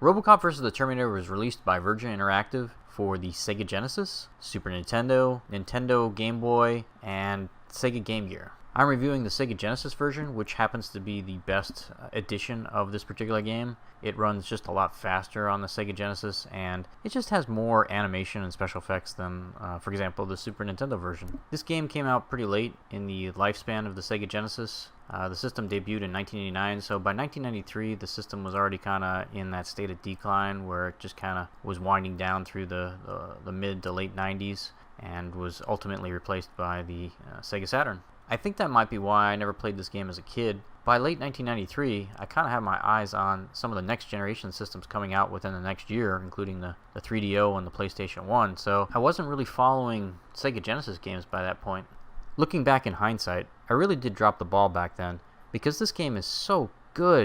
RoboCop Versus The Terminator was released by Virgin Interactive for the Sega Genesis, Super Nintendo, Nintendo Game Boy, and Sega Game Gear. I'm reviewing the Sega Genesis version, which happens to be the best edition of this particular game. It runs just a lot faster on the Sega Genesis, and it just has more animation and special effects than, for example, the Super Nintendo version. This game came out pretty late in the lifespan of the Sega Genesis. The system debuted in 1989, so by 1993 the system was already kind of in that state of decline where it just kind of was winding down through the mid to late 90s and was ultimately replaced by the Sega Saturn. I think that might be why I never played this game as a kid. By late 1993, I kind of had my eyes on some of the next generation systems coming out within the next year, including the 3DO and the PlayStation 1, so I wasn't really following Sega Genesis games by that point. Looking back in hindsight, I really did drop the ball back then, because this game is so good.